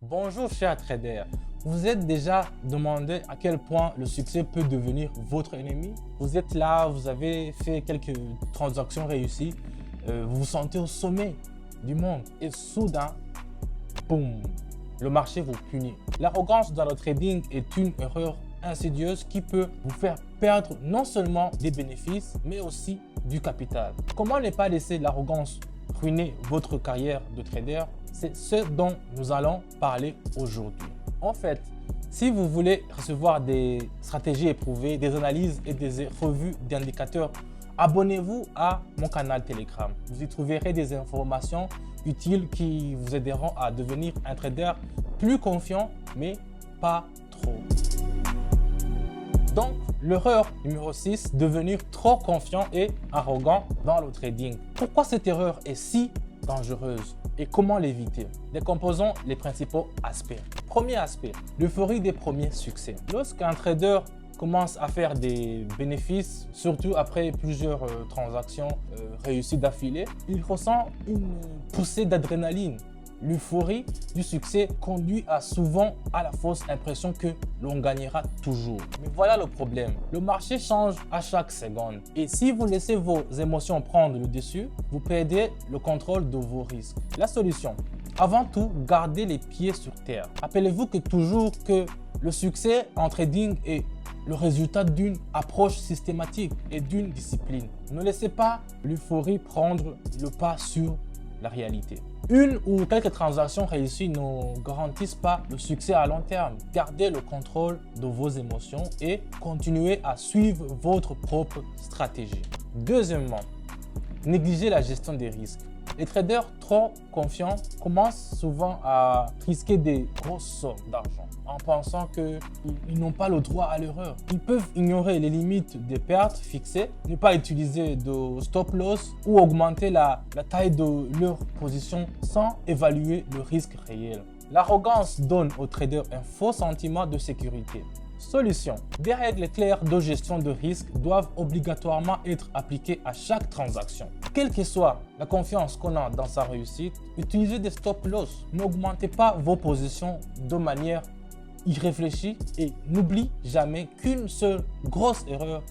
Bonjour chers traders, vous êtes déjà demandé à quel point le succès peut devenir votre ennemi? Vous êtes là, vous avez fait quelques transactions réussies, vous vous sentez au sommet du monde et soudain, boum, le marché vous punit. L'arrogance dans le trading est une erreur insidieuse qui peut vous faire perdre non seulement des bénéfices mais aussi du capital. Comment ne pas laisser l'arrogance ruiner votre carrière de trader? C'est ce dont nous allons parler aujourd'hui. En fait, si vous voulez recevoir des stratégies éprouvées, des analyses et des revues d'indicateurs, abonnez-vous à mon canal Telegram. Vous y trouverez des informations utiles qui vous aideront à devenir un trader plus confiant, mais pas trop. Donc, l'erreur numéro 6, devenir trop confiant et arrogant dans le trading. Pourquoi cette erreur est si dangereuse et comment l'éviter? Décomposons les principaux aspects. Premier aspect, l'euphorie des premiers succès. Lorsqu'un trader commence à faire des bénéfices, surtout après plusieurs transactions réussies d'affilée, il ressent une poussée d'adrénaline. L'euphorie du succès conduit souvent à la fausse impression que l'on gagnera toujours. Mais voilà le problème, le marché change à chaque seconde et si vous laissez vos émotions prendre le dessus, vous perdez le contrôle de vos risques. La solution, avant tout, gardez les pieds sur terre. Rappelez-vous que le succès en trading est le résultat d'une approche systématique et d'une discipline. Ne laissez pas l'euphorie prendre le pas sur la réalité. Une ou quelques transactions réussies ne garantissent pas le succès à long terme. Gardez le contrôle de vos émotions et continuez à suivre votre propre stratégie. Deuxièmement, négligez la gestion des risques. Les traders trop confiants commencent souvent à risquer des grosses sommes d'argent en pensant qu'ils n'ont pas le droit à l'erreur. Ils peuvent ignorer les limites des pertes fixées, ne pas utiliser de stop loss ou augmenter la taille de leur position sans évaluer le risque réel. L'arrogance donne aux traders un faux sentiment de sécurité. Solution. Des règles claires de gestion de risque doivent obligatoirement être appliquées à chaque transaction. Quelle que soit la confiance qu'on a dans sa réussite, utilisez des stop loss. N'augmentez pas vos positions de manière irréfléchie et n'oublie jamais qu'une seule grosse erreur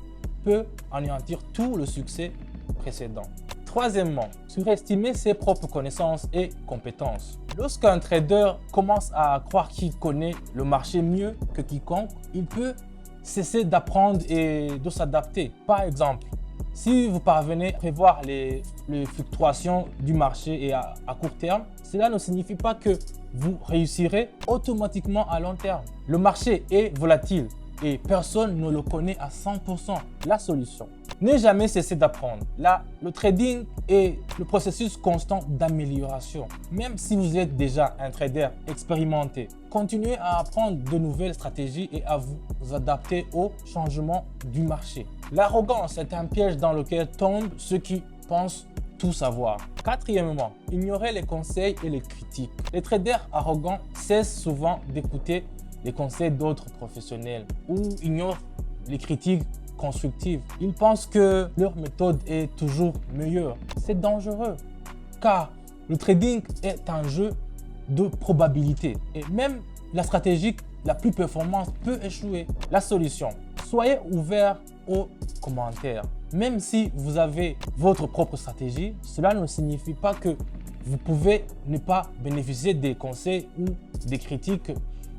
peut anéantir tout le succès précédent. Troisièmement, surestimer ses propres connaissances et compétences. Lorsqu'un trader commence à croire qu'il connaît le marché mieux que quiconque, il peut cesser d'apprendre et de s'adapter. Par exemple, si vous parvenez à prévoir les fluctuations du marché et à court terme, cela ne signifie pas que vous réussirez automatiquement à long terme. Le marché est volatile et personne ne le connaît à 100%. La solution, ne jamais cesser d'apprendre. Là, le trading est le processus constant d'amélioration. Même si vous êtes déjà un trader expérimenté, continuez à apprendre de nouvelles stratégies et à vous adapter aux changements du marché. L'arrogance est un piège dans lequel tombent ceux qui pensent tout savoir. Quatrièmement, ignorez les conseils et les critiques. Les traders arrogants cessent souvent d'écouter les conseils d'autres professionnels ou ignorent les critiques constructives. Ils pensent que leur méthode est toujours meilleure. C'est dangereux car le trading est un jeu de probabilité et même la stratégie la plus performante peut échouer. La solution, soyez ouvert aux commentaires. Même si vous avez votre propre stratégie, cela ne signifie pas que vous pouvez ne pas bénéficier des conseils ou des critiques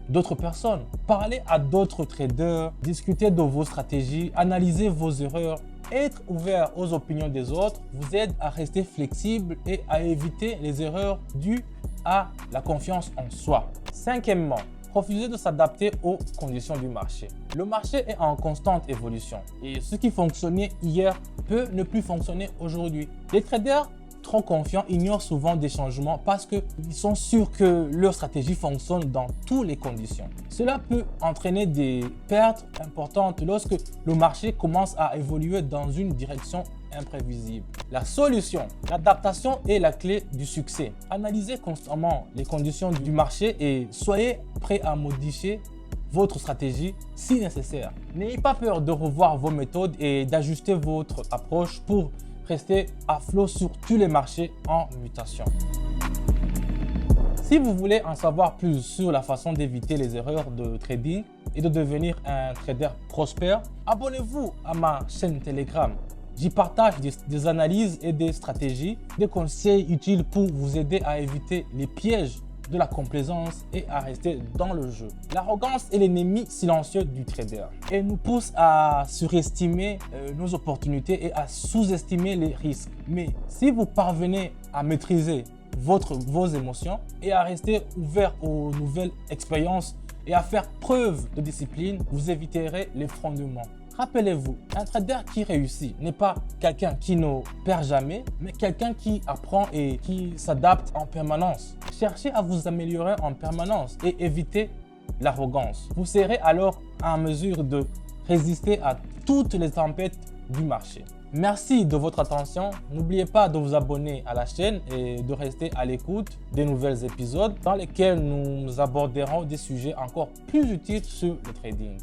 d'autres personnes. Parlez à d'autres traders, discutez de vos stratégies, analysez vos erreurs. Être ouvert aux opinions des autres vous aide à rester flexible et à éviter les erreurs dues à la confiance en soi. Cinquièmement, refusez de s'adapter aux conditions du marché. Le marché est en constante évolution et ce qui fonctionnait hier peut ne plus fonctionner aujourd'hui. Les traders trop confiants ignorent souvent des changements parce qu'ils sont sûrs que leur stratégie fonctionne dans toutes les conditions. Cela peut entraîner des pertes importantes lorsque le marché commence à évoluer dans une direction imprévisible. La solution, l'adaptation est la clé du succès. Analysez constamment les conditions du marché et soyez prêt à modifier votre stratégie si nécessaire. N'ayez pas peur de revoir vos méthodes et d'ajuster votre approche pour rester à flot sur tous les marchés en mutation. Si vous voulez en savoir plus sur la façon d'éviter les erreurs de trading et de devenir un trader prospère, abonnez-vous à ma chaîne Telegram. J'y partage des analyses et des stratégies, des conseils utiles pour vous aider à éviter les pièges de la complaisance et à rester dans le jeu. L'arrogance est l'ennemi silencieux du trader. Elle nous pousse à surestimer nos opportunités et à sous-estimer les risques. Mais si vous parvenez à maîtriser vos émotions et à rester ouvert aux nouvelles expériences et à faire preuve de discipline, vous éviterez l'effondrement. Rappelez-vous, un trader qui réussit n'est pas quelqu'un qui ne perd jamais, mais quelqu'un qui apprend et qui s'adapte en permanence. Cherchez à vous améliorer en permanence et évitez l'arrogance. Vous serez alors en mesure de résister à toutes les tempêtes du marché. Merci de votre attention. N'oubliez pas de vous abonner à la chaîne et de rester à l'écoute des nouveaux épisodes dans lesquels nous aborderons des sujets encore plus utiles sur le trading.